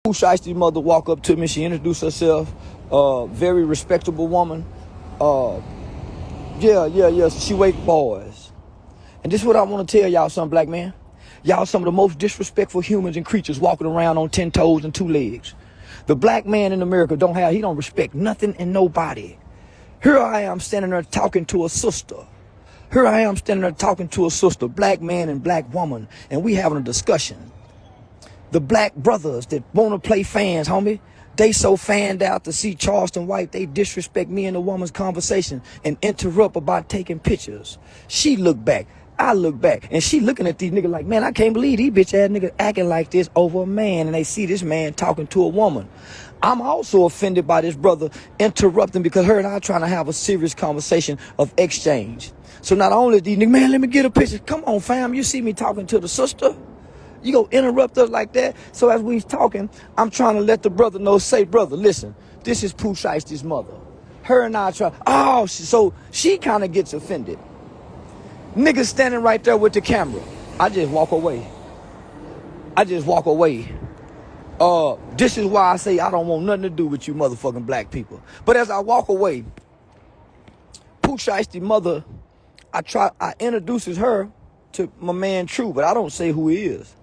Pooh Shiesty's mother walked up to me. She introduced herself. Very respectable woman. Yeah. She wake boys. And this is what I want to tell y'all, some black man. Y'all some of the most disrespectful humans and creatures walking around on 10 toes and 2 legs. The black man in America he don't respect nothing and nobody. Here I am standing there talking to a sister. Black man and black woman, and we having a discussion. The black brothers that want to play fans, homie, they so fanned out to see Charleston white, they disrespect me and the woman's conversation and interrupt about taking pictures. She look back, I look back, and she looking at these niggas like, man, I can't believe these bitch ass niggas acting like this over a man, and they see this man talking to a woman. I'm also offended by this brother interrupting because her and I trying to have a serious conversation of exchange. So not only these niggas, man, let me get a picture. Come on, fam, you see me talking to the sister? You go interrupt us like that? So as we talking, I'm trying to let the brother know, say, brother, listen, this is Pooh Shiesty's mother. Her and I try, so she kind of gets offended. Niggas standing right there with the camera. I just walk away. This is why I say I don't want nothing to do with you motherfucking black people. But as I walk away, Pooh Shiesty's mother, I introduces her to my man True, but I don't say who he is.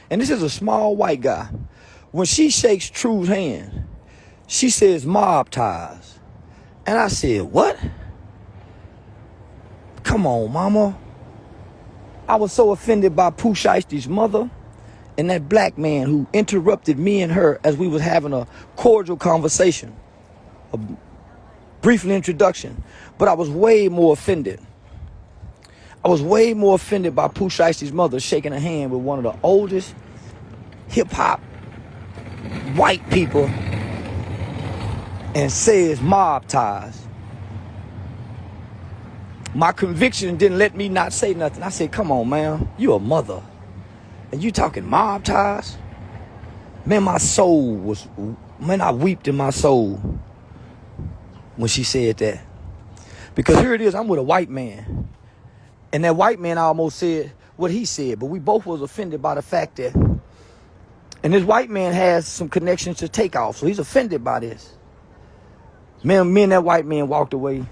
And this is a small white guy. When she shakes True's hand, she says mob ties. And I said, what? Come on, mama. I was so offended by Pooh Shiesty's mother and that black man who interrupted me and her as we was having a cordial conversation, a brief introduction. But I was way more offended. by Pooh Shiesty's mother shaking a hand with one of the oldest hip-hop white people and says mob ties. My conviction didn't let me not say nothing. I said, come on, man, you a mother. And you talking mob ties? Man, I wept in my soul when she said that. Because here it is, I'm with a white man. And that white man almost said what he said, but we both was offended by the fact that, and this white man has some connections to Takeoff, so he's offended by this. Man, me and that white man walked away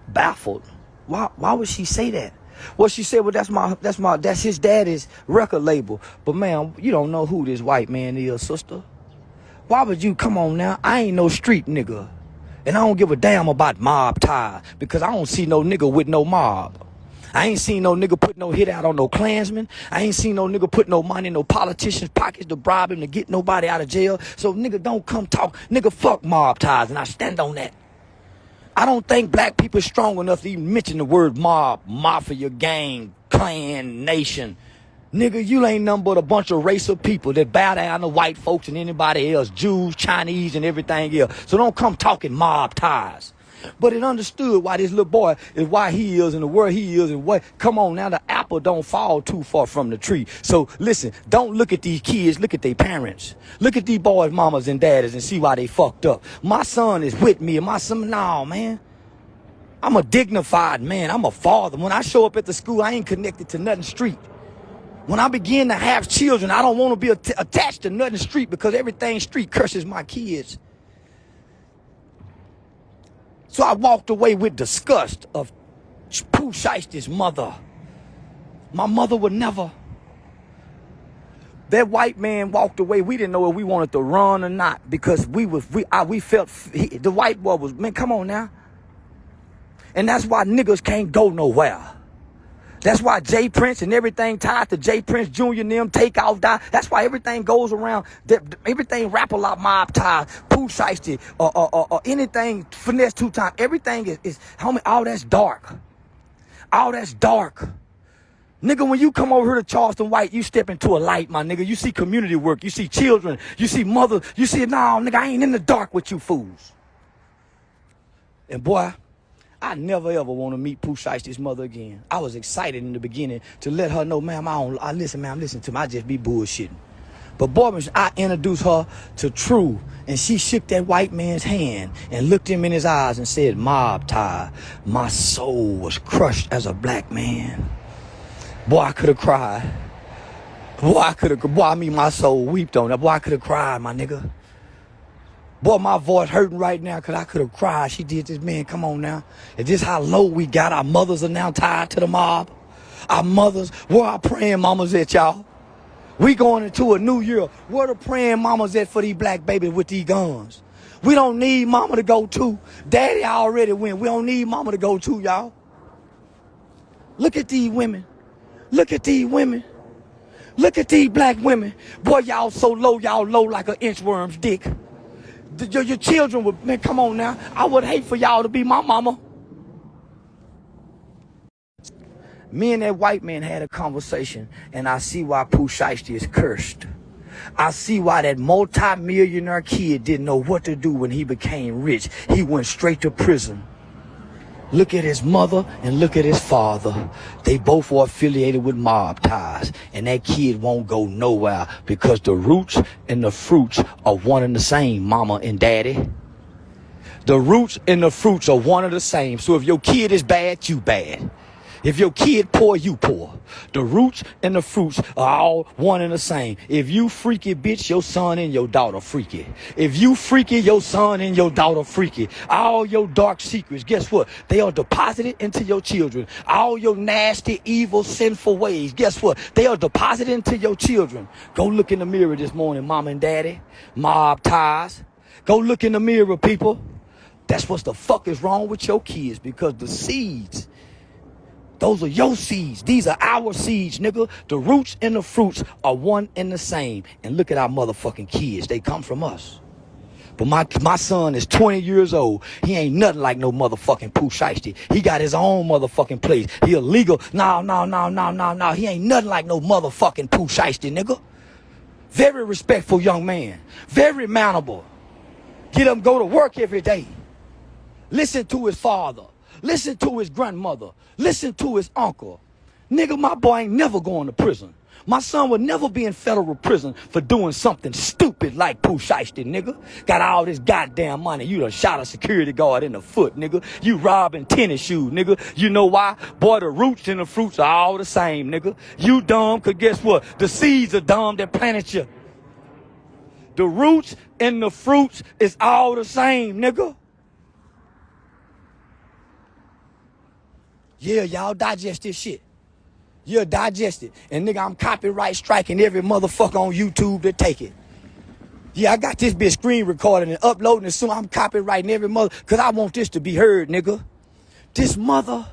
baffled. Why would she say that? Well, she said, well, that's his daddy's record label. But man, you don't know who this white man is, sister. Why would you, come on now, I ain't no street nigga. And I don't give a damn about mob ties because I don't see no nigga with no mob. I ain't seen no nigga put no hit out on no Klansman. I ain't seen no nigga put no money in no politician's pockets to bribe him to get nobody out of jail. So nigga, don't come talk. Nigga, fuck mob ties, and I stand on that. I don't think black people is strong enough to even mention the word mob, mafia, gang, clan, nation. Nigga, you ain't nothing but a bunch of racial people that bow down to white folks and anybody else, Jews, Chinese, and everything else. So don't come talking mob ties. But it understood why this little boy is why he is and the where he is and what. Come on now, the apple don't fall too far from the tree. So listen, don't look at these kids, look at their parents. Look at these boys' mamas and daddies and see why they fucked up. My son is with me and my son, no, man. I'm a dignified man. I'm a father. When I show up at the school, I ain't connected to nothing street. When I begin to have children, I don't want to be attached to nothing street because everything street curses my kids. So I walked away with disgust of Pooh Shiesty's mother. My mother would never. That white man walked away. We didn't know if we wanted to run or not because we felt the white boy was, man, come on now. And that's why niggas can't go nowhere. That's why J Prince and everything tied to J Prince Jr. and them Takeoff die. That's why everything goes around. Everything rap a lot mob ties, Pooh Shiesty, or anything finesse 2 times. Everything is homie. All that's dark. All that's dark. Nigga, when you come over here to Charleston White, you step into a light, my nigga. You see community work. You see children. You see mothers. You see, nah, nigga, I ain't in the dark with you fools. And boy, I never ever want to meet Pooh Shiesty's mother again. I was excited in the beginning to let her know, ma'am, listen to me. I just be bullshitting. But boy, I introduced her to True, and she shook that white man's hand and looked him in his eyes and said, mob tie. My soul was crushed as a black man. Boy, I could have cried. My soul weeped on that. Boy, I could have cried, my nigga. Boy, my voice hurting right now because I could have cried. She did this, man. Come on now. Is this how low we got? Our mothers are now tied to the mob. Our mothers, where our praying mamas at, y'all? We going into a new year. Where the praying mamas at for these black babies with these guns? We don't need mama to go too. Daddy already went. We don't need mama to go too, y'all. Look at these women. Look at these women. Look at these black women. Boy, y'all so low, y'all low like an inchworm's dick. Your children would, man, come on now. I would hate for y'all to be my mama. Me and that white man had a conversation, and I see why Pooh Shiesty is cursed. I see why that multi-millionaire kid didn't know what to do when he became rich. He went straight to prison. Look at his mother and look at his father. They both were affiliated with mob ties. And that kid won't go nowhere because the roots and the fruits are one and the same, mama and daddy. The roots and the fruits are one and the same. So if your kid is bad, you bad. If your kid poor, you poor. The roots and the fruits are all one and the same. If you freaky, bitch, your son and your daughter freaky. If you freaky, your son and your daughter freaky. All your dark secrets, guess what? They are deposited into your children. All your nasty, evil, sinful ways, guess what? They are deposited into your children. Go look in the mirror this morning, mama and daddy. Mob ties. Go look in the mirror, people. That's what the fuck is wrong with your kids, because the seeds, those are your seeds. These are our seeds, nigga. The roots and the fruits are one and the same. And look at our motherfucking kids. They come from us. But my son is 20 years old. He ain't nothing like no motherfucking Pooh Shiesty. He got his own motherfucking place. He illegal. No. He ain't nothing like no motherfucking Pooh Shiesty, nigga. Very respectful young man. Very mountable. Get him go to work every day. Listen to his father. Listen to his grandmother. Listen to his uncle. Nigga, my boy ain't never going to prison. My son would never be in federal prison for doing something stupid like Pooh Shiesty, nigga. Got all this goddamn money. You done shot a security guard in the foot, nigga. You robbing tennis shoes, nigga. You know why? Boy, the roots and the fruits are all the same, nigga. You dumb, cause guess what? The seeds are dumb that planted you. The roots and the fruits is all the same, nigga. Yeah, y'all digest this shit. You'll digest it. And nigga, I'm copyright striking every motherfucker on YouTube that take it. Yeah, I got this bitch screen recording and uploading it soon. I'm copywriting every mother, because I want this to be heard, nigga. This mother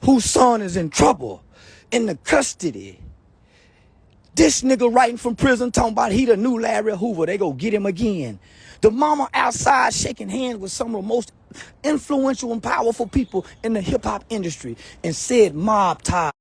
whose son is in trouble, in the custody. This nigga writing from prison talking about he the new Larry Hoover. They go get him again. The mama outside shaking hands with some of the most influential and powerful people in the hip-hop industry and said mob ties.